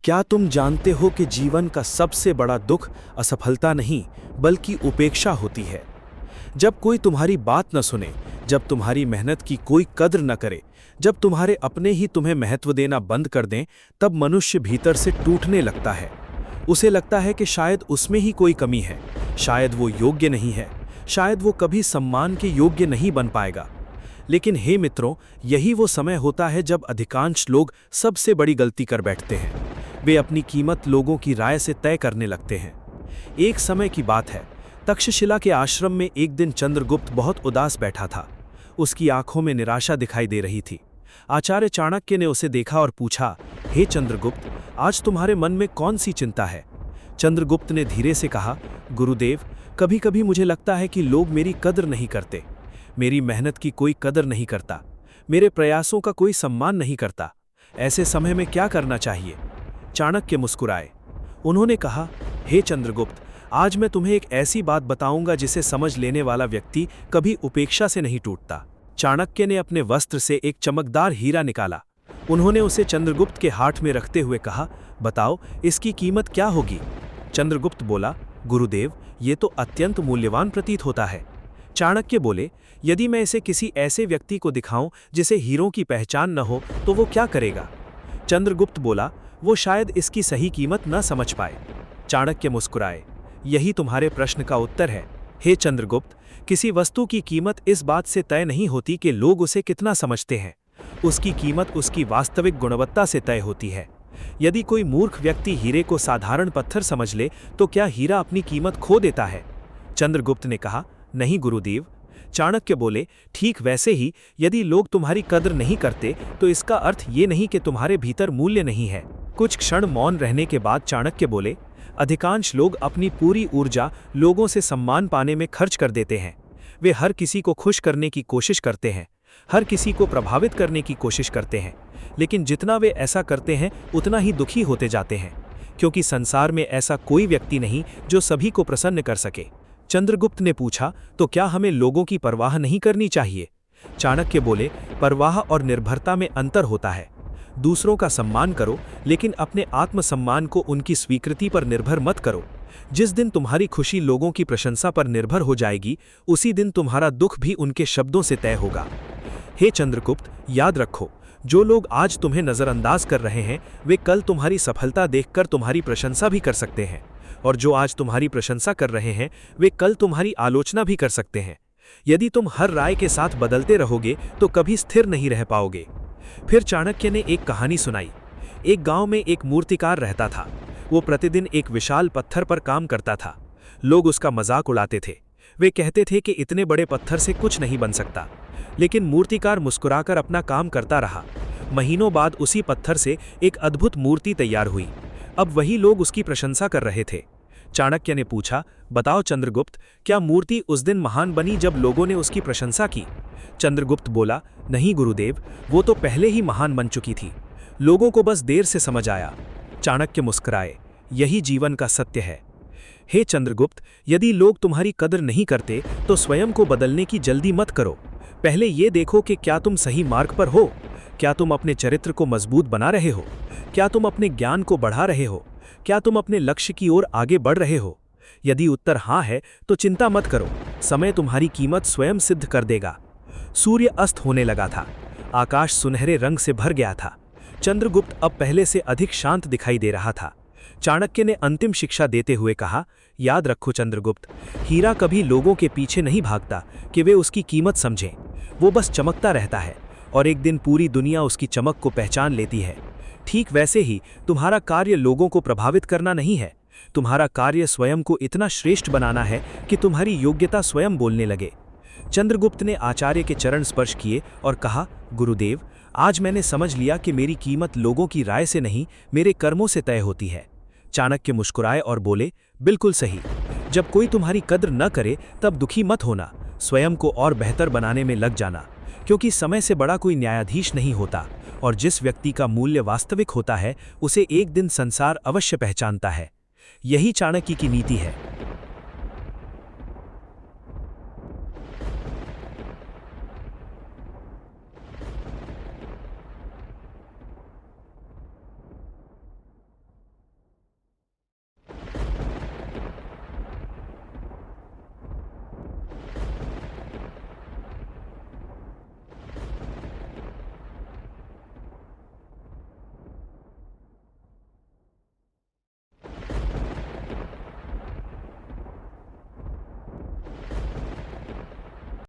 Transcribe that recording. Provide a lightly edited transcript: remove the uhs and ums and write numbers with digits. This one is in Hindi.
क्या तुम जानते हो कि जीवन का सबसे बड़ा दुख असफलता नहीं बल्कि उपेक्षा होती है। जब कोई तुम्हारी बात न सुने, जब तुम्हारी मेहनत की कोई कद्र न करे, जब तुम्हारे अपने ही तुम्हें महत्व देना बंद कर दें, तब मनुष्य भीतर से टूटने लगता है। उसे लगता है कि शायद उसमें ही कोई कमी है, शायद वो योग्य नहीं है, शायद वो कभी सम्मान के योग्य नहीं बन पाएगा। लेकिन हे मित्रों, यही वो समय होता है जब अधिकांश लोग सबसे बड़ी गलती कर बैठते हैं। वे अपनी कीमत लोगों की राय से तय करने लगते हैं। एक समय की बात है, तक्षशिला के आश्रम में एक दिन चंद्रगुप्त बहुत उदास बैठा था। उसकी आंखों में निराशा दिखाई दे रही थी। आचार्य चाणक्य ने उसे देखा और पूछा, हे चंद्रगुप्त, आज तुम्हारे मन में कौन सी चिंता है? चंद्रगुप्त ने धीरे से कहा, गुरुदेव, कभी कभी मुझे लगता है कि लोग मेरी कदर नहीं करते, मेरी मेहनत की कोई कदर नहीं करता, मेरे प्रयासों का कोई सम्मान नहीं करता। ऐसे समय में क्या करना चाहिए? चाणक्य मुस्कुराए। उन्होंने कहा, हे चंद्रगुप्त, आज मैं तुम्हें एक ऐसी बात बताऊंगा जिसे समझ लेने वाला व्यक्ति कभी उपेक्षा से नहीं टूटता। चाणक्य ने अपने वस्त्र से एक चमकदार हीरा निकाला। उन्होंने उसे चंद्रगुप्त के हाथ में रखते हुए कहा, बताओ, इसकी कीमत क्या होगी? चंद्रगुप्त बोला, गुरुदेव, ये तो अत्यंत मूल्यवान प्रतीत होता है। चाणक्य बोले, यदि मैं इसे किसी ऐसे व्यक्ति को दिखाऊं जिसे हीरों की पहचान न हो, तो वो क्या करेगा? चंद्रगुप्त बोला, वो शायद इसकी सही कीमत न समझ पाए। चाणक्य मुस्कुराए, यही तुम्हारे प्रश्न का उत्तर है। हे चंद्रगुप्त, किसी वस्तु की कीमत इस बात से तय नहीं होती कि लोग उसे कितना समझते हैं। उसकी कीमत उसकी वास्तविक गुणवत्ता से तय होती है। यदि कोई मूर्ख व्यक्ति हीरे को साधारण पत्थर समझ ले, तो क्या हीरा अपनी कीमत खो देता है? चंद्रगुप्त ने कहा, नहीं गुरुदेव। चाणक्य बोले, ठीक वैसे ही यदि लोग तुम्हारी कद्र नहीं करते, तो इसका अर्थ ये नहीं कि तुम्हारे भीतर मूल्य नहीं है। कुछ क्षण मौन रहने के बाद चाणक्य बोले, अधिकांश लोग अपनी पूरी ऊर्जा लोगों से सम्मान पाने में खर्च कर देते हैं। वे हर किसी को खुश करने की कोशिश करते हैं, हर किसी को प्रभावित करने की कोशिश करते हैं, लेकिन जितना वे ऐसा करते हैं उतना ही दुखी होते जाते हैं, क्योंकि संसार में ऐसा कोई व्यक्ति नहीं जो सभी को प्रसन्न कर सके। चंद्रगुप्त ने पूछा, तो क्या हमें लोगों की परवाह नहीं करनी चाहिए? चाणक्य बोले, परवाह और निर्भरता में अंतर होता है। दूसरों का सम्मान करो, लेकिन अपने आत्मसम्मान को उनकी स्वीकृति पर निर्भर मत करो। जिस दिन तुम्हारी खुशी लोगों की प्रशंसा पर निर्भर हो जाएगी, उसी दिन तुम्हारा दुख भी उनके शब्दों से तय होगा। हे चंद्रगुप्त, याद रखो, जो लोग आज तुम्हें नजरअंदाज कर रहे हैं, वे कल तुम्हारी सफलता देखकर तुम्हारी प्रशंसा भी कर सकते हैं, और जो आज तुम्हारी प्रशंसा कर रहे हैं, वे कल तुम्हारी आलोचना भी कर सकते हैं। यदि तुम हर राय के साथ बदलते रहोगे, तो कभी स्थिर नहीं रह पाओगे। फिर चाणक्य ने एक कहानी सुनाई। एक गांव में एक मूर्तिकार रहता था। वो प्रतिदिन एक विशाल पत्थर पर काम करता था। लोग उसका मजाक उड़ाते थे। वे कहते थे कि इतने बड़े पत्थर से कुछ नहीं बन सकता। लेकिन मूर्तिकार मुस्कुराकर अपना काम करता रहा। महीनों बाद उसी पत्थर से एक अद्भुत मूर्ति तैयार हुई। अब वही लोग उसकी प्रशंसा कर रहे थे। चाणक्य ने पूछा, बताओ चंद्रगुप्त, क्या मूर्ति उस दिन महान बनी जब लोगों ने उसकी प्रशंसा की? चंद्रगुप्त बोला, नहीं गुरुदेव, वो तो पहले ही महान बन चुकी थी, लोगों को बस देर से समझ आया। चाणक्य मुस्कुराए, यही जीवन का सत्य है। हे चंद्रगुप्त, यदि लोग तुम्हारी कदर नहीं करते, तो स्वयं को बदलने की जल्दी मत करो। पहले ये देखो कि क्या तुम सही मार्ग पर हो, क्या तुम अपने चरित्र को मजबूत बना रहे हो, क्या तुम अपने ज्ञान को बढ़ा रहे हो, क्या तुम अपने लक्ष्य की ओर आगे बढ़ रहे हो। यदि उत्तर हाँ है, तो चिंता मत करो, समय तुम्हारी कीमत स्वयं सिद्ध कर देगा। सूर्य अस्त होने लगा था। आकाश सुनहरे रंग से भर गया था। चंद्रगुप्त अब पहले से अधिक शांत दिखाई दे रहा था। चाणक्य ने अंतिम शिक्षा देते हुए कहा, याद रखो चंद्रगुप्त, हीरा कभी लोगों के पीछे नहीं भागता कि वे उसकी कीमत समझें। वो बस चमकता रहता है, और एक दिन पूरी दुनिया उसकी चमक को पहचान लेती है। ठीक वैसे ही तुम्हारा कार्य लोगों को प्रभावित करना नहीं है। तुम्हारा कार्य स्वयं को इतना श्रेष्ठ बनाना है कि तुम्हारी योग्यता स्वयं बोलने लगे। चंद्रगुप्त ने आचार्य के चरण स्पर्श किए और कहा, गुरुदेव, आज मैंने समझ लिया कि मेरी कीमत लोगों की राय से नहीं, मेरे कर्मों से तय होती है। चाणक्य मुस्कुराए और बोले, बिल्कुल सही। जब कोई तुम्हारी कद्र न करे, तब दुखी मत होना, स्वयं को और बेहतर बनाने में लग जाना, क्योंकि समय से बड़ा कोई न्यायाधीश नहीं होता, और जिस व्यक्ति का मूल्य वास्तविक होता है, उसे एक दिन संसार अवश्य पहचानता है। यही चाणक्य की नीति है।